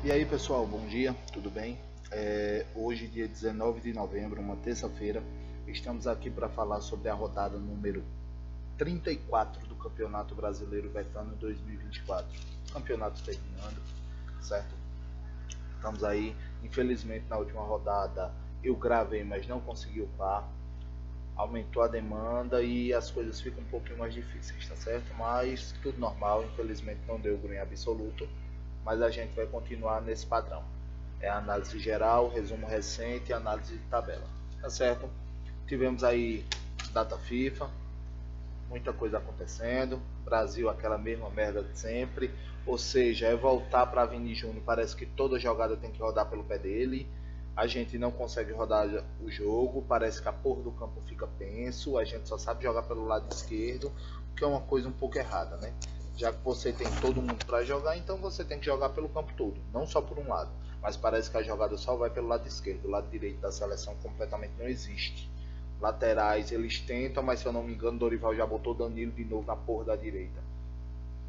E aí pessoal, bom dia, tudo bem? Hoje, dia 19 de novembro, uma terça-feira, estamos aqui para falar sobre a rodada número 34 do Campeonato Brasileiro Betano 2024. Campeonato terminando, certo? Estamos aí, infelizmente na última rodada eu gravei, mas não consegui upar. Aumentou a demanda e as coisas ficam um pouquinho mais difíceis, tá certo? Mas tudo normal, infelizmente não deu green absoluto, mas a gente vai continuar nesse padrão. É análise geral, resumo recente e análise de tabela, tá certo? Tivemos aí data FIFA, muita coisa acontecendo, Brasil aquela mesma merda de sempre, ou seja, é voltar para Vini Júnior, parece que toda jogada tem que rodar pelo pé dele, a gente não consegue rodar o jogo, parece que a porra do campo fica penso, a gente só sabe jogar pelo lado esquerdo, o que é uma coisa um pouco errada, né? Já que você tem todo mundo para jogar, então você tem que jogar pelo campo todo, não só por um lado. Mas parece que a jogada só vai pelo lado esquerdo, o lado direito da seleção completamente não existe. Laterais eles tentam, mas se eu não me engano, Dorival já botou Danilo de novo na porra da direita.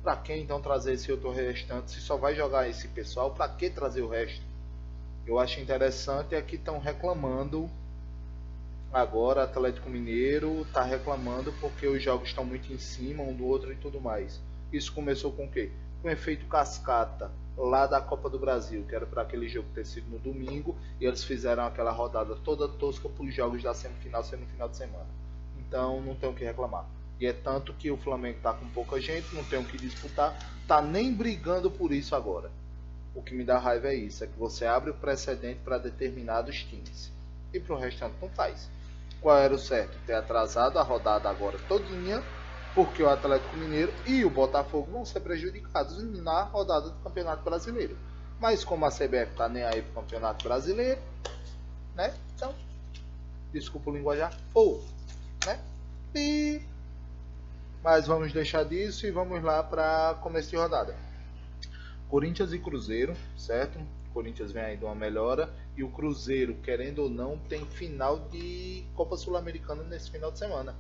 Pra que então trazer esse outro restante? Se só vai jogar esse pessoal, pra que trazer o resto? Eu acho interessante é que estão reclamando agora, Atlético Mineiro está reclamando porque os jogos estão muito em cima um do outro e tudo mais. Isso começou com o quê? Com o efeito cascata lá da Copa do Brasil, que era para aquele jogo ter sido no domingo, e eles fizeram aquela rodada toda tosca para os jogos da semifinal ser no final de semana. Então não tem o que reclamar. E é tanto que o Flamengo está com pouca gente, não tem o que disputar, tá nem brigando por isso agora. O que me dá raiva é isso, é que você abre o precedente para determinados times e para o restante não faz. Qual era o certo? Ter atrasado a rodada agora todinha, porque o Atlético Mineiro e o Botafogo vão ser prejudicados na rodada do Campeonato Brasileiro. Mas como a CBF tá nem aí pro Campeonato Brasileiro, né? Então, desculpa o linguajar, né? E mas vamos deixar disso e vamos lá para começo de rodada. Corinthians e Cruzeiro, certo? O Corinthians vem aí de uma melhora e o Cruzeiro, querendo ou não, tem final de Copa Sul-Americana nesse final de semana.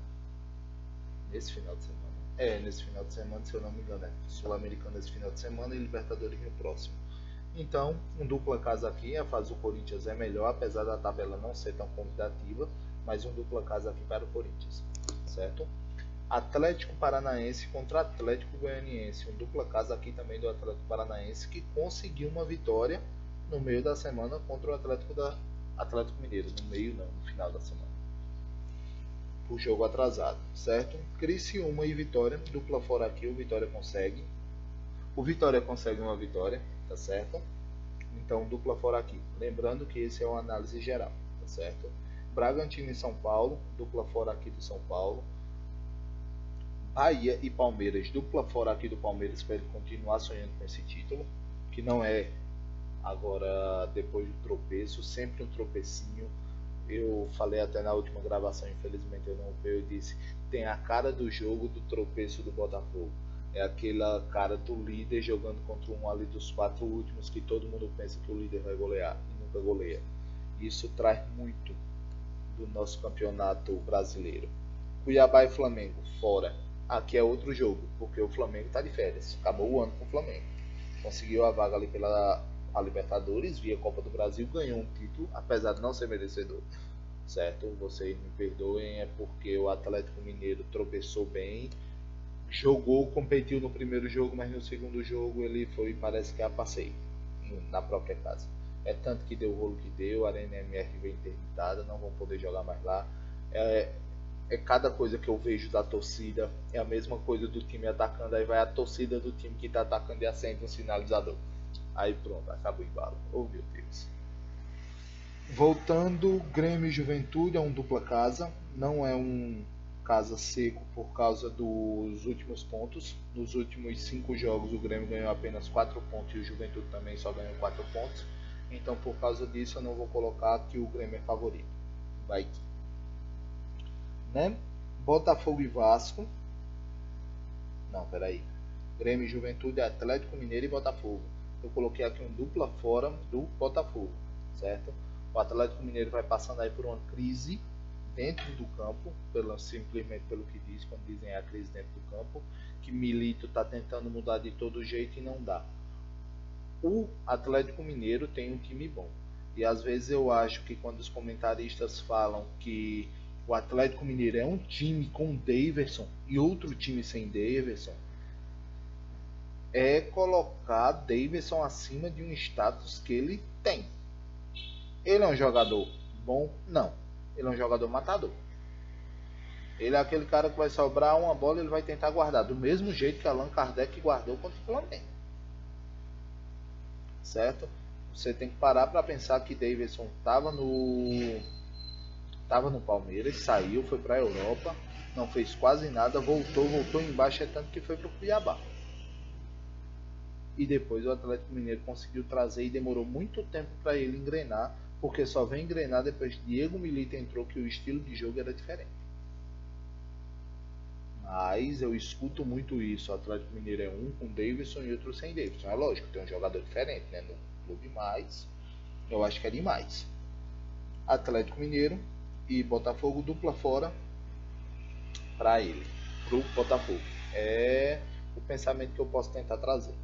Nesse final de semana? Nesse final de semana, se eu não me engano, é Sul-Americana nesse final de semana e Libertadores no próximo. Então, um dupla casa aqui, a fase do Corinthians é melhor, apesar da tabela não ser tão convidativa, mas um dupla casa aqui para o Corinthians, certo? Atlético Paranaense contra Atlético Goianiense, um dupla casa aqui também do Atlético Paranaense que conseguiu uma vitória no meio da semana contra o Atlético Mineiro, no meio não, no final da semana. O jogo atrasado, certo? Criciúma e Vitória, dupla fora aqui, o Vitória consegue. O Vitória consegue uma vitória, tá certo? Então, dupla fora aqui. Lembrando que esse é uma análise geral, tá certo? Bragantino e São Paulo, dupla fora aqui do São Paulo. Bahia e Palmeiras, dupla fora aqui do Palmeiras para ele continuar sonhando com esse título, que não é agora depois do tropeço, sempre um tropecinho. Eu falei até na última gravação, infelizmente eu não vi, eu disse, tem a cara do jogo do tropeço do Botafogo. É aquela cara do líder jogando contra um ali dos 4 últimos que todo mundo pensa que o líder vai golear e nunca goleia. Isso traz muito do nosso campeonato brasileiro. Cuiabá e Flamengo, fora. Aqui é outro jogo, porque o Flamengo está de férias. Acabou o ano com o Flamengo. Conseguiu a vaga ali pela Libertadores, via Copa do Brasil, ganhou um título, apesar de não ser merecedor. Certo? Vocês me perdoem, é porque o Atlético Mineiro tropeçou bem, jogou, competiu no primeiro jogo, mas no segundo jogo ele foi, parece que a passeio, na própria casa. É tanto que deu o rolo que deu, a Arena MR veio interditada, não vão poder jogar mais lá. Cada coisa que eu vejo da torcida é a mesma coisa do time atacando, aí vai a torcida do time que está atacando e acende um sinalizador. Aí pronto, acaba o embalo. Oh meu Deus. Voltando, Grêmio e Juventude é um dupla casa, não é um casa seco por causa dos últimos pontos. Nos últimos 5 jogos o Grêmio ganhou apenas 4 pontos e o Juventude também só ganhou 4 pontos. Então por causa disso eu não vou colocar que o Grêmio é favorito. Vai que. Né? Botafogo e Vasco. Não, peraí. Grêmio e Juventude, Atlético Mineiro e Botafogo. Eu coloquei aqui um dupla fora do Botafogo, certo? O Atlético Mineiro vai passando aí por uma crise dentro do campo, simplesmente pelo que diz, quando dizem a crise dentro do campo, que Milito está tentando mudar de todo jeito e não dá. O Atlético Mineiro tem um time bom. E às vezes eu acho que quando os comentaristas falam que o Atlético Mineiro é um time com Daverson e outro time sem Daverson, é colocar Daverson acima de um status que ele tem. Ele é um jogador bom? Não. Ele é um jogador matador. Ele é aquele cara que vai sobrar uma bola e ele vai tentar guardar. Do mesmo jeito que Allan Kardec guardou contra o Flamengo. Certo? Você tem que parar para pensar que Davidson estava no Palmeiras, saiu, foi para a Europa, não fez quase nada, voltou embaixo, é tanto que foi para o Cuiabá. E depois o Atlético Mineiro conseguiu trazer e demorou muito tempo para ele engrenar, porque só vem engrenar depois que Diego Milito entrou, que o estilo de jogo era diferente. Mas eu escuto muito isso. O Atlético Mineiro é um com Davidson e outro sem Davidson. É lógico, tem um jogador diferente, né? No clube, mas eu acho que é demais. Atlético Mineiro e Botafogo dupla fora para ele, pro Botafogo. É o pensamento que eu posso tentar trazer.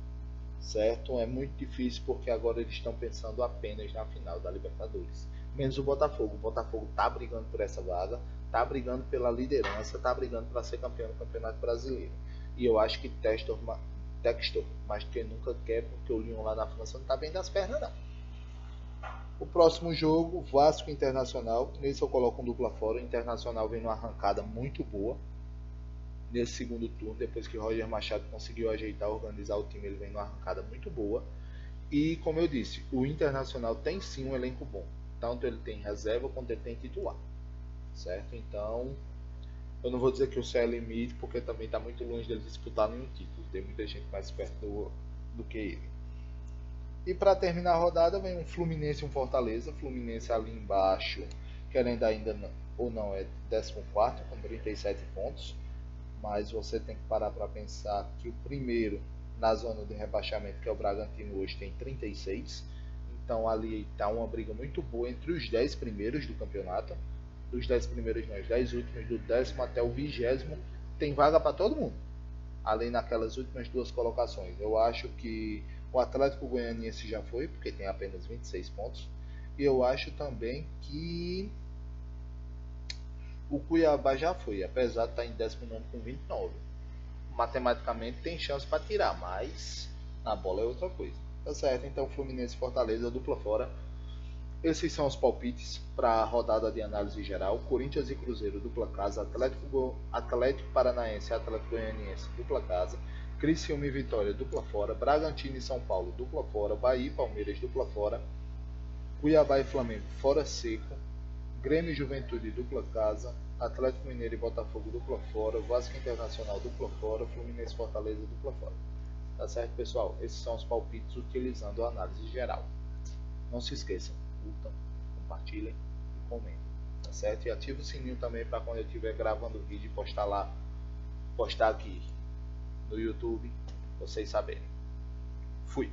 Certo? É muito difícil porque agora eles estão pensando apenas na final da Libertadores. Menos o Botafogo. O Botafogo tá brigando por essa vaga, tá brigando pela liderança, tá brigando para ser campeão do Campeonato Brasileiro. E eu acho que Textor mais do que nunca quer, porque o Lyon lá na França não tá bem das pernas não. O próximo jogo, Vasco Internacional. Nesse eu coloco um dupla fora. O Internacional vem numa arrancada muito boa nesse segundo turno, depois que Roger Machado conseguiu ajeitar, organizar o time, ele vem numa arrancada muito boa. E como eu disse, o Internacional tem sim um elenco bom, tanto ele tem reserva quanto ele tem titular, certo? Então eu não vou dizer que o céu é limite, porque também está muito longe dele disputar nenhum título, tem muita gente mais perto do que ele. E para terminar a rodada vem um Fluminense e um Fortaleza. Fluminense ali embaixo, querendo ainda não, ou não, é 14º com 37 pontos. Mas você tem que parar para pensar que o primeiro na zona de rebaixamento, que é o Bragantino, hoje tem 36. Então ali está uma briga muito boa entre os 10 primeiros do campeonato. Dos 10 primeiros não, os 10 últimos, do 10º até o 20º, tem vaga para todo mundo. Além naquelas últimas duas colocações. Eu acho que o Atlético Goianiense já foi, porque tem apenas 26 pontos. E eu acho também que o Cuiabá já foi, apesar de estar em 19º com 29. Matematicamente tem chance para tirar, mas na bola é outra coisa. Tá certo? Então Fluminense e Fortaleza, dupla fora. Esses são os palpites para a rodada de análise geral. Corinthians e Cruzeiro, dupla casa. Atlético Paranaense e Atlético Goianiense, dupla casa. Criciúma e Vitória, dupla fora. Bragantino e São Paulo, dupla fora. Bahia e Palmeiras, dupla fora. Cuiabá e Flamengo, fora seco. Grêmio e Juventude, dupla casa. Atlético Mineiro e Botafogo, dupla fora. Vasco Internacional, dupla fora. Fluminense e Fortaleza, dupla fora. Tá certo, pessoal? Esses são os palpites utilizando a análise geral. Não se esqueçam, curtam, compartilhem e comentem. Tá certo? E ative o sininho também para quando eu estiver gravando o vídeo postar aqui no YouTube, vocês saberem. Fui!